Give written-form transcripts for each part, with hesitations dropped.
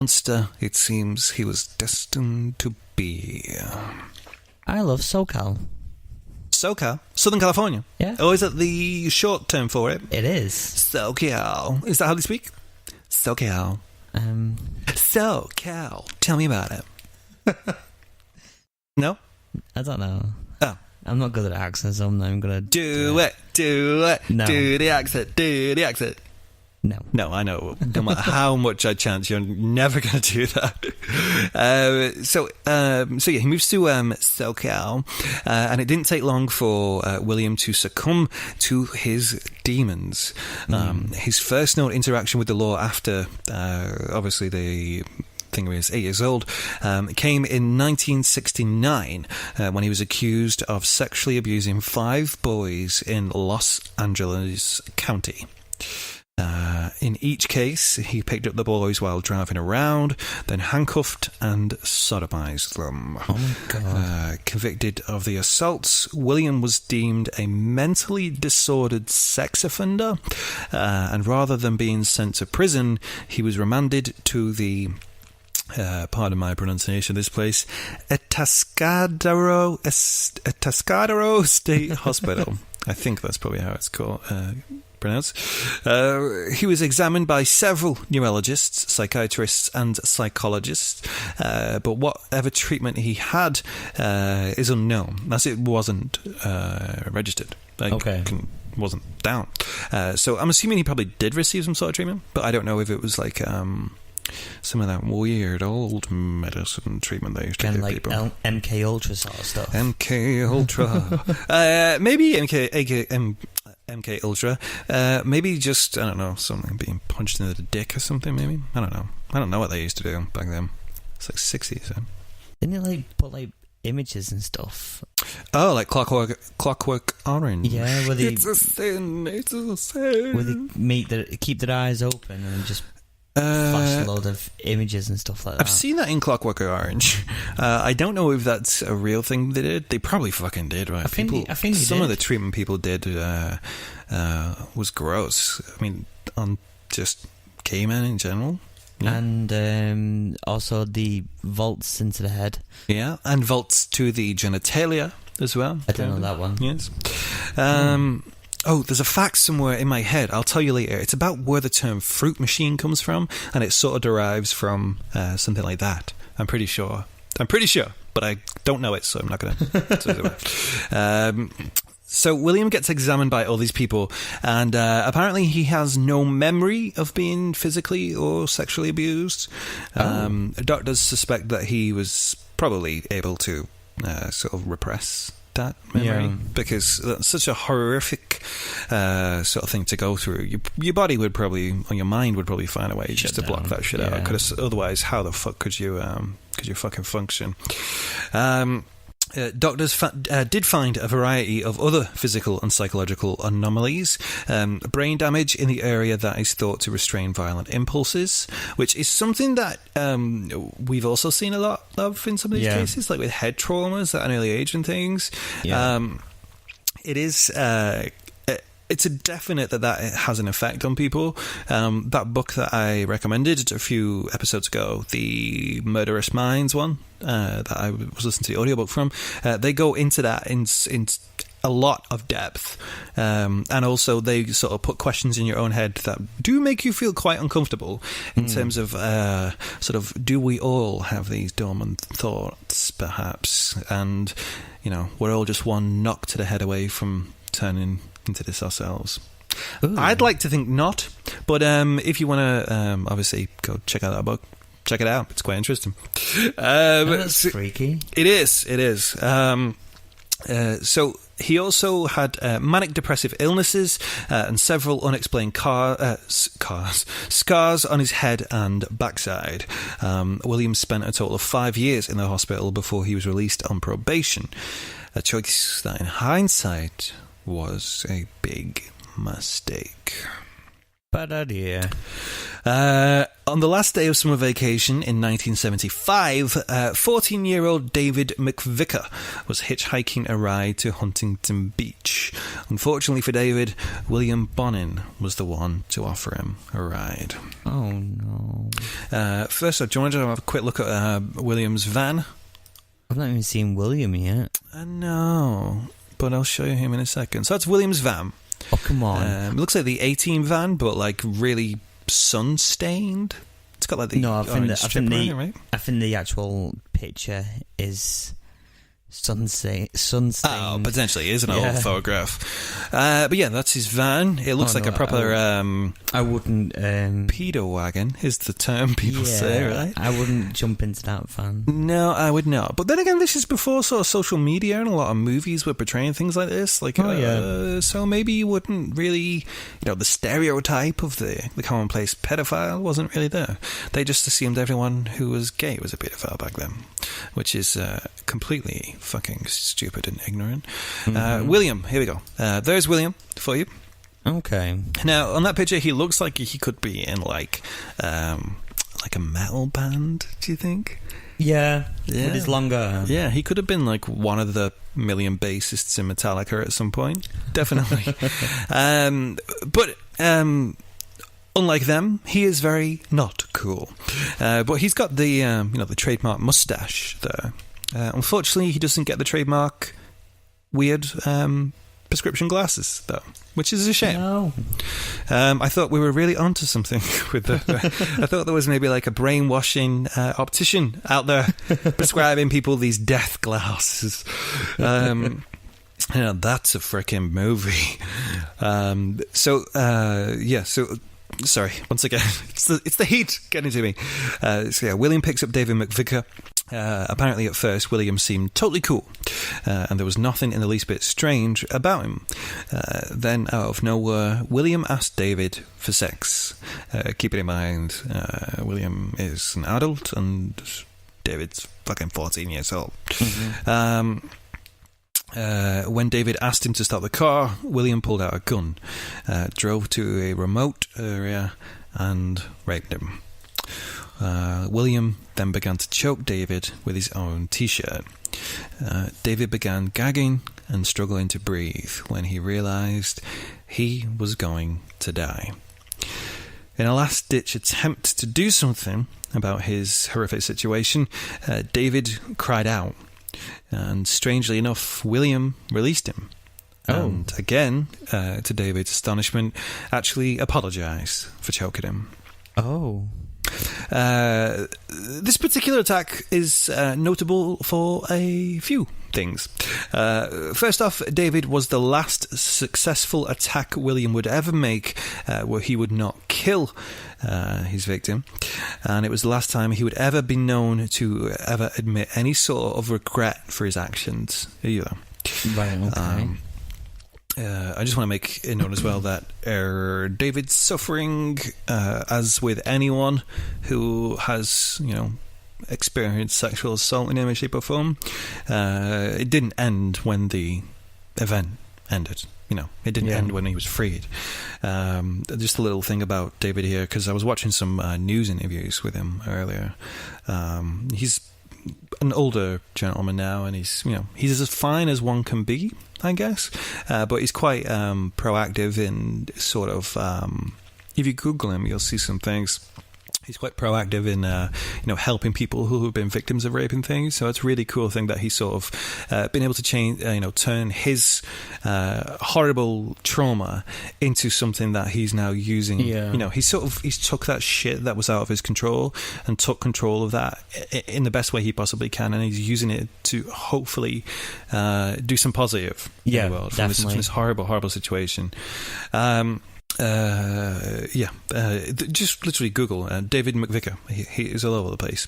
monster it seems he was destined to be. I love SoCal. SoCal? Southern California? Yeah. Oh, is that the short term for it? It is. SoCal. Is that how they speak? SoCal. SoCal. Tell me about it. No? I don't know. Oh. I'm not good at accents, so I'm not even going to... Do it. No. Do the accent. No, I know. No matter how much I chance, you're never going to do that. So yeah, he moves to SoCal, and it didn't take long for William to succumb to his demons. His first known interaction with the law after, obviously, the thing when he was 8 years old, came in 1969 when he was accused of sexually abusing 5 boys in Los Angeles County. In each case, he picked up the boys while driving around, then handcuffed and sodomized them. Oh my God. Convicted of the assaults, William was deemed a mentally disordered sex offender, and rather than being sent to prison, he was remanded to the pardon my pronunciation of this place, Atascadero State Hospital. I think that's probably how it's called. Pronounced. He was examined by several neurologists, psychiatrists and psychologists, but whatever treatment he had is unknown, as it wasn't registered. Wasn't down. So I'm assuming he probably did receive some sort of treatment, but I don't know if it was like some of that weird old medicine treatment they used to give people. Like MK Ultra sort of stuff. MK Ultra. Maybe MK Ultra. Maybe just, I don't know, something being punched into the dick or something, maybe? I don't know what they used to do back then. It's like 60s. So. Didn't it like put like images and stuff? Oh, like Clockwork Orange. Yeah, where they... It's a sin. Where they keep their eyes open and just flash a load of images and stuff like that. I've seen that in Clockwork Orange. I don't know if that's a real thing they did. They probably fucking did, right? I think some of the treatment people did was gross. I mean, on just gay men in general. Yeah. And also the vaults into the head. Yeah, and vaults to the genitalia as well. I don't know that one. Yes. Oh, there's a fact somewhere in my head. I'll tell you later. It's about where the term fruit machine comes from, and it sort of derives from something like that. I'm pretty sure, but I don't know it, so I'm not going to. So William gets examined by all these people, and apparently he has no memory of being physically or sexually abused. Doctors suspect that he was probably able to sort of repress that memory, because that's such a horrific sort of thing to go through. Your body would probably, or your mind would probably find a way just to block that shit out. Because otherwise, how the fuck could you fucking function? Doctors did find a variety of other physical and psychological anomalies, brain damage in the area that is thought to restrain violent impulses, which is something that we've also seen a lot of in some of these cases, like with head traumas at an early age and things. It is... it's a definite that has an effect on people. That book that I recommended a few episodes ago, the Murderous Minds one, that I was listening to the audiobook from, they go into that in a lot of depth. And also they sort of put questions in your own head that do make you feel quite uncomfortable in terms of sort of, do we all have these dormant thoughts, perhaps? And, you know, we're all just one knock to the head away from turning into this ourselves. Ooh. I'd like to think not, but if you want to obviously go check out that book, check it out. It's quite interesting. That's freaky. It is. So he also had manic depressive illnesses and several unexplained scars on his head and backside. William spent a total of 5 years in the hospital before he was released on probation, a choice that in hindsight was a big mistake. Bad idea. On the last day of summer vacation in 1975, 14-year-old David McVicker was hitchhiking a ride to Huntington Beach. Unfortunately for David, William Bonin was the one to offer him a ride. Oh, no. First, do you want to have a quick look at William's van? I've not even seen William yet. No, but I'll show you him in a second. So that's William's van. Oh, come on. It looks like the A-Team van, but like really sun-stained. It's got like the I think the actual picture is sunset. Oh, potentially it is an old photograph. But yeah, that's his van. It looks like a proper I wouldn't pedo wagon is the term people say, right? I wouldn't jump into that van. No, I would not. But then again, this is before sort of social media, and a lot of movies were portraying things like this. Like, so maybe you wouldn't really, the stereotype of the commonplace pedophile wasn't really there. They just assumed everyone who was gay was a pedophile back then, which is completely fucking stupid and ignorant. William, here we go. There's William for you. Okay. Now, on that picture, he looks like he could be in like a metal band. Do you think? Yeah. With his longer. Yeah, he could have been like one of the million bassists in Metallica at some point. Definitely. But unlike them, he is very not cool. But he's got the the trademark mustache there. Unfortunately, he doesn't get the trademark weird prescription glasses, though, which is a shame. No. I thought we were really onto something with the... I thought there was maybe like a brainwashing optician out there prescribing people these death glasses. That's a freaking movie. Sorry, once again, it's the heat getting to me. William picks up David McVicker. Apparently at first William seemed totally cool, and there was nothing in the least bit strange about him. Then out of nowhere, William asked David for sex. Keep it in mind, William is an adult and David's fucking 14 years old. When David asked him to stop the car, William pulled out a gun, drove to a remote area and raped him. William then began to choke David with his own t-shirt. David began gagging and struggling to breathe when he realised he was going to die. In a last-ditch attempt to do something about his horrific situation, David cried out. And strangely enough, William released him. And again, to David's astonishment, actually apologised for choking him. Oh. This particular attack is notable for a few things. First off, David was the last successful attack William would ever make where he would not kill his victim, and it was the last time he would ever be known to ever admit any sort of regret for his actions either. Right, okay. I just want to make it known as well that David's suffering, as with anyone who has, experienced sexual assault in any shape or form, it didn't end when the event ended. It didn't end when he was freed. Just a little thing about David here, because I was watching some news interviews with him earlier. He's an older gentleman now, and he's as fine as one can be, I guess. But he's quite proactive in sort of. If you Google him, you'll see some things. He's quite proactive in, helping people who have been victims of rape and things. So it's a really cool thing that he's sort of been able to change, turn his horrible trauma into something that he's now using. Yeah. He's took that shit that was out of his control and took control of that in the best way he possibly can, and he's using it to hopefully do some positive in the world from this horrible, horrible situation. Just literally Google David McVicker. He is all over the place.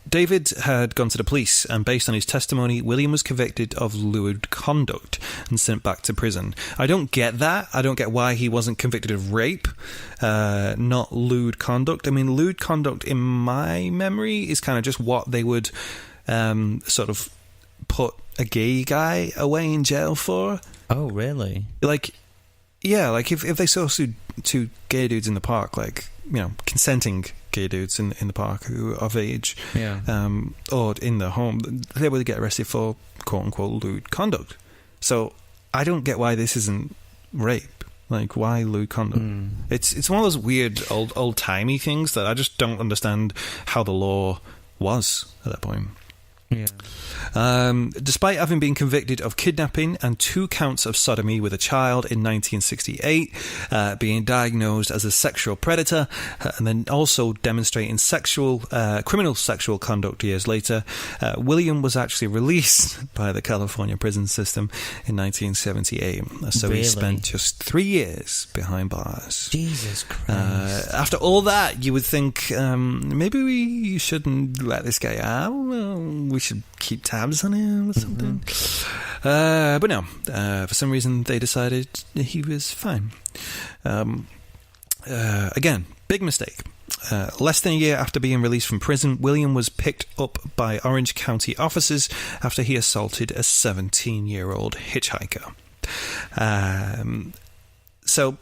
David had gone to the police, and based on his testimony, William was convicted of lewd conduct and sent back to prison. I don't get that. I don't get why he wasn't convicted of rape, not lewd conduct. I mean, lewd conduct in my memory is kind of just what they would sort of put a gay guy away in jail for. Oh, really? Like, Yeah, like if they saw two gay dudes in the park, like, you know, consenting gay dudes in the park who are of age, or in the home, they would get arrested for quote unquote lewd conduct. So I don't get why this isn't rape. Like, why lewd conduct? It's one of those weird old timey things that I just don't understand how the law was at that point. Yeah. Despite having been convicted of kidnapping and 2 counts of sodomy with a child in 1968, being diagnosed as a sexual predator, and then also demonstrating criminal sexual conduct years later, William was actually released by the California prison system in 1978. So he spent just 3 years behind bars. Jesus Christ. After all that, you would think maybe we shouldn't let this guy out. We should keep tabs on him or something. But no, for some reason they decided he was fine. Again, big mistake. Less than a year after being released from prison, William was picked up by Orange County officers after he assaulted a 17-year-old hitchhiker. So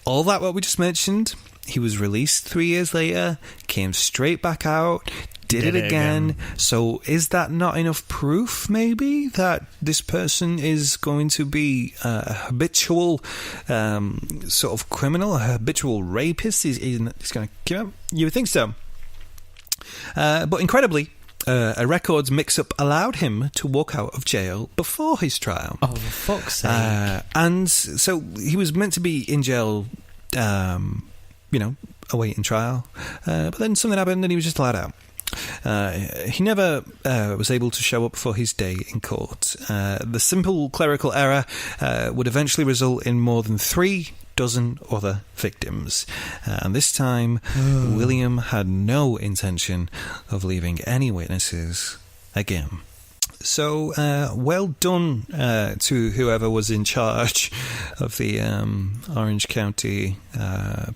all that what we just mentioned, he was released 3 years later, came straight back out, did it again. So is that not enough proof, maybe, that this person is going to be a habitual sort of criminal, a habitual rapist? He's going to give up? You would think so. But incredibly, a records mix-up allowed him to walk out of jail before his trial. Oh, for fuck's sake. And so he was meant to be in jail, awaiting trial. But then something happened and he was just allowed out. He never was able to show up for his day in court. The simple clerical error would eventually result in more than 3 dozen other victims. And this time, William had no intention of leaving any witnesses again. So, well done to whoever was in charge of the Orange County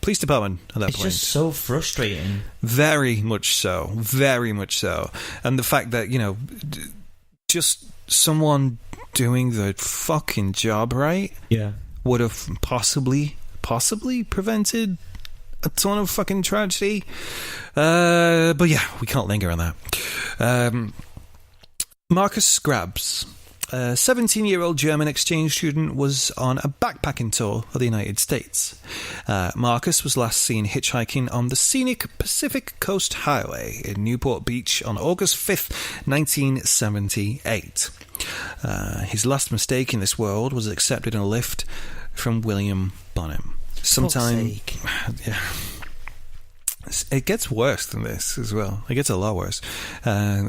Police Department at that point. It's just so frustrating. Very much so. Very much so. And the fact that, just someone doing the fucking job right would have possibly prevented a ton of fucking tragedy. But yeah, we can't linger on that. Marcus Grabs, a 17-year-old German exchange student, was on a backpacking tour of the United States. Marcus was last seen hitchhiking on the scenic Pacific Coast Highway in Newport Beach on August 5th, 1978. His last mistake in this world was accepted in a lift from William Bonin. It gets worse than this as well. It gets a lot worse.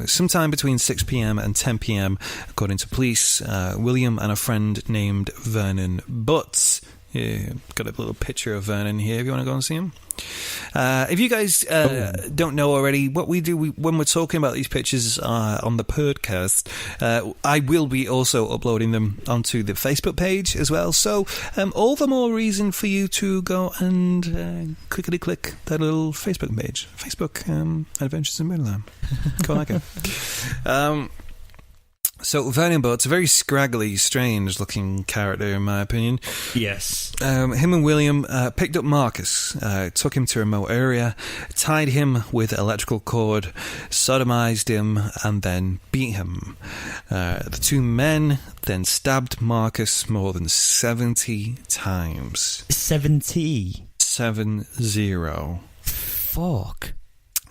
Sometime between 6 p.m. and 10 p.m, according to police, William and a friend named Vernon Butts. Got a little picture of Vernon here if you want to go and see him. If you guys don't know already, what we do when we're talking about these pictures on the podcast, I will be also uploading them onto the Facebook page as well. So all the more reason for you to go and clickety-click that little Facebook page. Facebook Adventures in Midland. Quite like it. So Vernon Butts, a very scraggly, strange-looking character, in my opinion. Yes. Him and William picked up Marcus, took him to a remote area, tied him with electrical cord, sodomized him, and then beat him. The 2 men then stabbed Marcus more than 70 times. 70? 70. Fuck.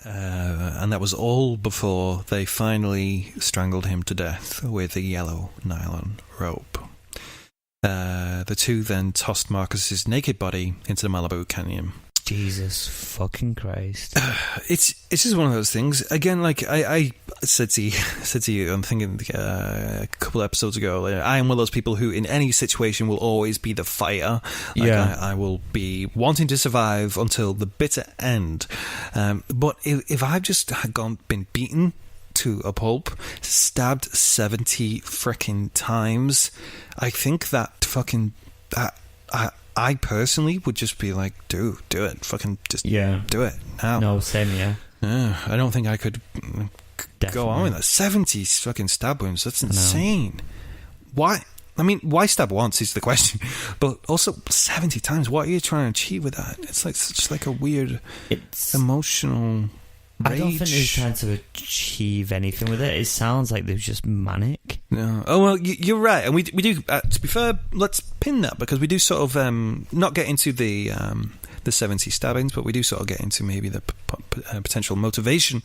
And that was all before they finally strangled him to death with a yellow nylon rope. The 2 then tossed Marcus's naked body into the Malibu Canyon. Jesus fucking Christ. It's just one of those things. Again, like I said to you, I'm thinking a couple episodes ago, I am one of those people who in any situation will always be the fighter. Like, I will be wanting to survive until the bitter end. But if I've just been beaten to a pulp, stabbed 70 frickin' times, I think that fucking... I personally would just be like, do it. Fucking just do it now. No, same, I don't think I could go on with that. 70 fucking stab wounds. That's insane. Why? I mean, why stab once is the question, but also 70 times. What are you trying to achieve with that? It's like such like a weird, emotional rage. I don't think they're trying to achieve anything with it. It sounds like they're just manic. No. Oh well, you're right, and we do. To be fair, let's pin that because we do sort of not get into the 70 stabbings, but we do sort of get into maybe the potential motivation